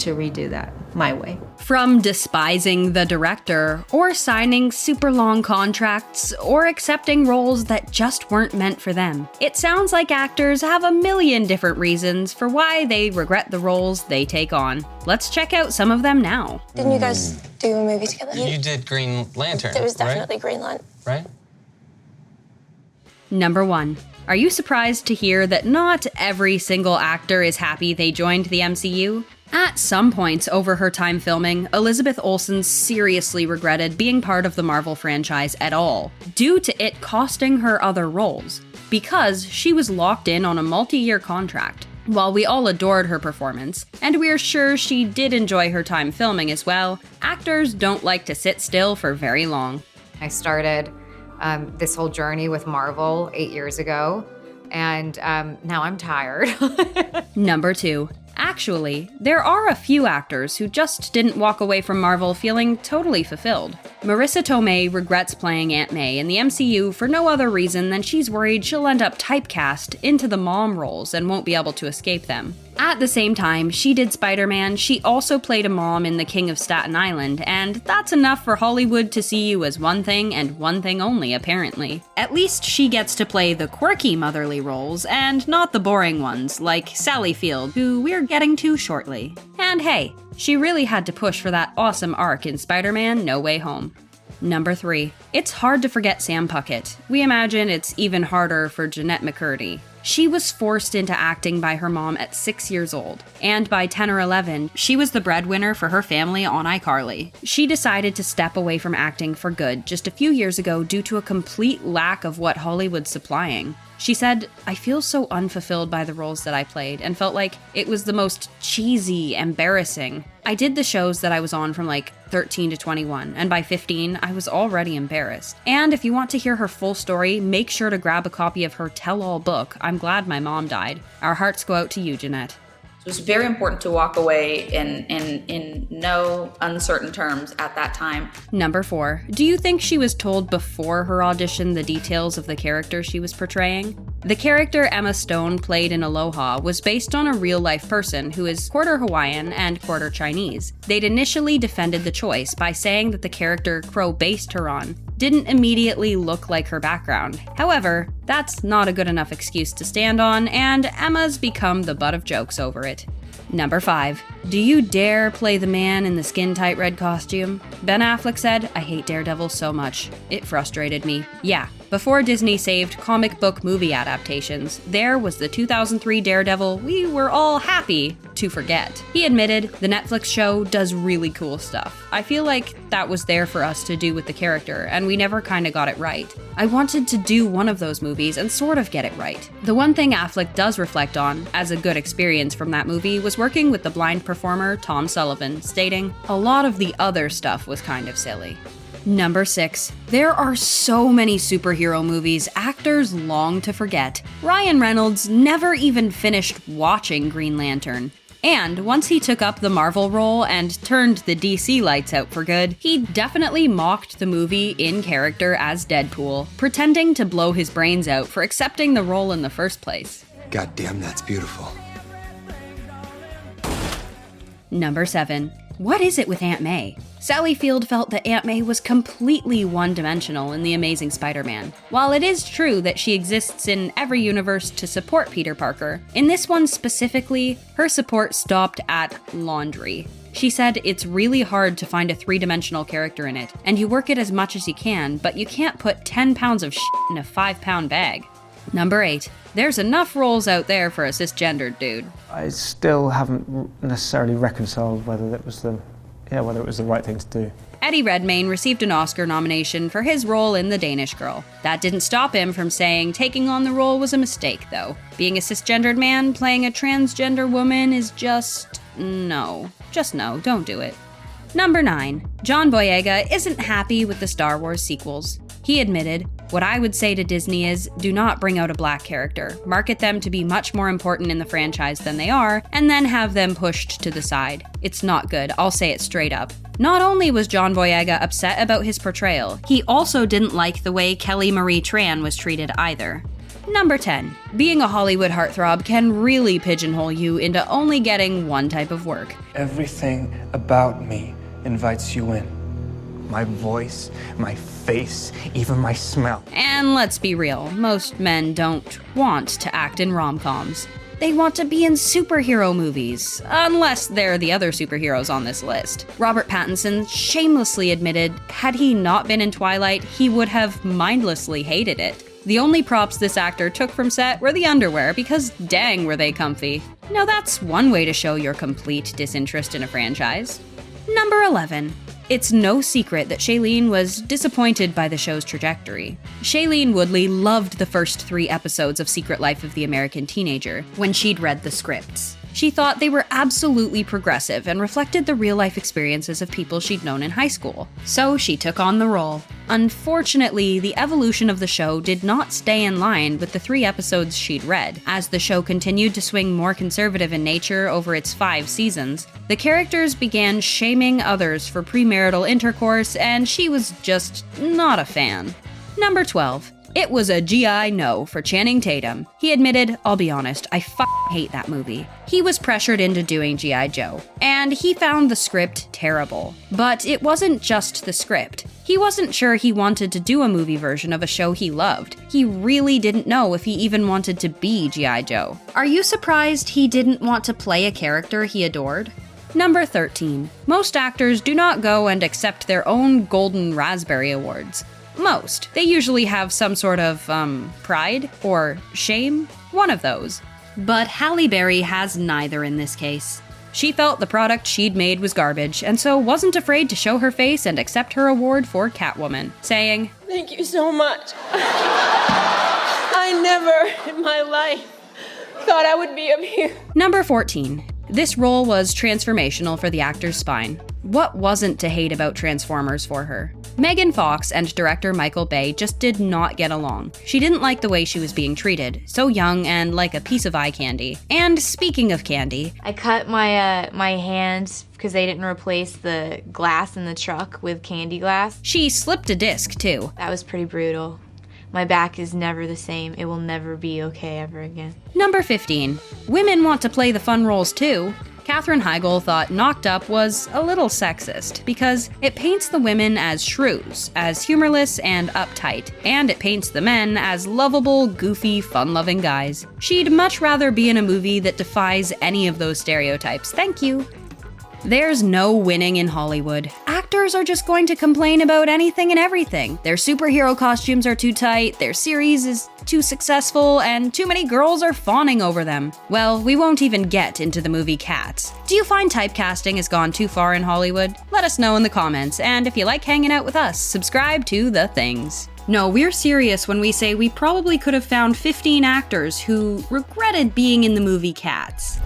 to redo that my way. From despising the director, or signing super long contracts, or accepting roles that just weren't meant for them. It sounds like actors have a million different reasons for why they regret the roles they take on. Let's check out some of them now. Didn't you guys do a movie together? You did Green Lantern, It was definitely right? Green Lantern. Right? Number 1. Are you surprised to hear that not every single actor is happy they joined the MCU? At some points over her time filming, Elizabeth Olsen seriously regretted being part of the Marvel franchise at all, due to it costing her other roles, because she was locked in on a multi-year contract. While we all adored her performance, and we're sure she did enjoy her time filming as well, actors don't like to sit still for very long. I started this whole journey with Marvel 8 years ago, and now I'm tired. Number 2. Actually, there are a few actors who just didn't walk away from Marvel feeling totally fulfilled. Marisa Tomei regrets playing Aunt May in the MCU for no other reason than she's worried she'll end up typecast into the mom roles and won't be able to escape them. At the same time she did Spider-Man, she also played a mom in The King of Staten Island, and that's enough for Hollywood to see you as one thing and one thing only, apparently. At least she gets to play the quirky motherly roles, and not the boring ones, like Sally Field, who we're getting to shortly. And hey, she really had to push for that awesome arc in Spider-Man No Way Home. Number 3. It's hard to forget Sam Puckett. We imagine it's even harder for Jennette McCurdy. She was forced into acting by her mom at 6 years old, and by 10 or 11, she was the breadwinner for her family on iCarly. She decided to step away from acting for good just a few years ago due to a complete lack of what Hollywood's supplying. She said, "I feel so unfulfilled by the roles that I played and felt like it was the most cheesy, embarrassing. I did the shows that I was on from like 13 to 21, and by 15, I was already embarrassed." And if you want to hear her full story, make sure to grab a copy of her tell-all book, I'm Glad My Mom Died. Our hearts go out to you, Jennette. So it's very important to walk away in no uncertain terms at that time. Number 4. Do you think she was told before her audition the details of the character she was portraying? The character Emma Stone played in Aloha was based on a real-life person who is quarter Hawaiian and quarter Chinese. They'd initially defended the choice by saying that the character Crow based her on didn't immediately look like her background. However, that's not a good enough excuse to stand on, and Emma's become the butt of jokes over it. Number 5. Do you dare play the man in the skin-tight red costume? Ben Affleck said, "I hate Daredevil so much. It frustrated me." Yeah, before Disney saved comic book movie adaptations, there was the 2003 Daredevil we were all happy to forget. He admitted, "The Netflix show does really cool stuff. I feel like that was there for us to do with the character, and we never kinda got it right. I wanted to do one of those movies and sort of get it right." The one thing Affleck does reflect on, as a good experience from that movie, was working with the blind performer Tom Sullivan, stating, "A lot of the other stuff was kind of silly." Number 6. There are so many superhero movies actors long to forget. Ryan Reynolds never even finished watching Green Lantern. And once he took up the Marvel role and turned the DC lights out for good, he definitely mocked the movie in character as Deadpool, pretending to blow his brains out for accepting the role in the first place. Goddamn, that's beautiful. Number 7. What is it with Aunt May? Sally Field felt that Aunt May was completely one-dimensional in The Amazing Spider-Man. While it is true that she exists in every universe to support Peter Parker, in this one specifically, her support stopped at laundry. She said it's really hard to find a three-dimensional character in it, and you work it as much as you can, but you can't put 10 pounds of shit in a 5-pound bag. Number 8. There's enough roles out there for a cisgendered dude. I still haven't necessarily reconciled whether it was the right thing to do. Eddie Redmayne received an Oscar nomination for his role in The Danish Girl. That didn't stop him from saying taking on the role was a mistake, though. Being a cisgendered man playing a transgender woman is just no. Just no, don't do it. Number 9. John Boyega isn't happy with the Star Wars sequels. He admitted, "What I would say to Disney is, do not bring out a black character. Market them to be much more important in the franchise than they are, and then have them pushed to the side. It's not good, I'll say it straight up." Not only was John Boyega upset about his portrayal, he also didn't like the way Kelly Marie Tran was treated either. Number 10. Being a Hollywood heartthrob can really pigeonhole you into only getting one type of work. Everything about me invites you in. My voice, my face, even my smell. And let's be real, most men don't want to act in rom-coms. They want to be in superhero movies, unless they're the other superheroes on this list. Robert Pattinson shamelessly admitted had he not been in Twilight, he would have mindlessly hated it. The only props this actor took from set were the underwear, because dang were they comfy. Now that's one way to show your complete disinterest in a franchise. Number 11. It's no secret that Shailene was disappointed by the show's trajectory. Shailene Woodley loved the first 3 episodes of Secret Life of the American Teenager when she'd read the scripts. She thought they were absolutely progressive and reflected the real-life experiences of people she'd known in high school. So she took on the role. Unfortunately, the evolution of the show did not stay in line with the 3 episodes she'd read. As the show continued to swing more conservative in nature over its 5 seasons, the characters began shaming others for premarital intercourse, and she was just not a fan. Number 12. It was a GI no for Channing Tatum. He admitted, "I'll be honest, I hate that movie." He was pressured into doing G.I. Joe, and he found the script terrible. But it wasn't just the script. He wasn't sure he wanted to do a movie version of a show he loved. He really didn't know if he even wanted to be G.I. Joe. Are you surprised he didn't want to play a character he adored? Number 13. Most actors do not go and accept their own Golden Raspberry Awards. Most. They usually have some sort of, pride or shame. One of those. But Halle Barry has neither in this case. She felt the product she'd made was garbage, and so wasn't afraid to show her face and accept her award for Catwoman, saying, "Thank you so much. I never in my life thought I would be up here." Number 14. This role was transformational for the actor's spine. What wasn't to hate about Transformers for her? Megan Fox and director Michael Bay just did not get along. She didn't like the way she was being treated, so young and like a piece of eye candy. And speaking of candy, I cut my hand because they didn't replace the glass in the truck with candy glass. She slipped a disc too. That was pretty brutal. My back is never the same. It will never be okay ever again. Number 15. Women want to play the fun roles too. Katherine Heigl thought Knocked Up was a little sexist because it paints the women as shrews, as humorless and uptight, and it paints the men as lovable, goofy, fun-loving guys. She'd much rather be in a movie that defies any of those stereotypes. Thank you. There's no winning in Hollywood. Actors are just going to complain about anything and everything. Their superhero costumes are too tight, their series is too successful, and too many girls are fawning over them. Well, we won't even get into the movie Cats. Do you find typecasting has gone too far in Hollywood? Let us know in the comments, and if you like hanging out with us, subscribe to The Things. No, we're serious when we say we probably could have found 15 actors who regretted being in the movie Cats.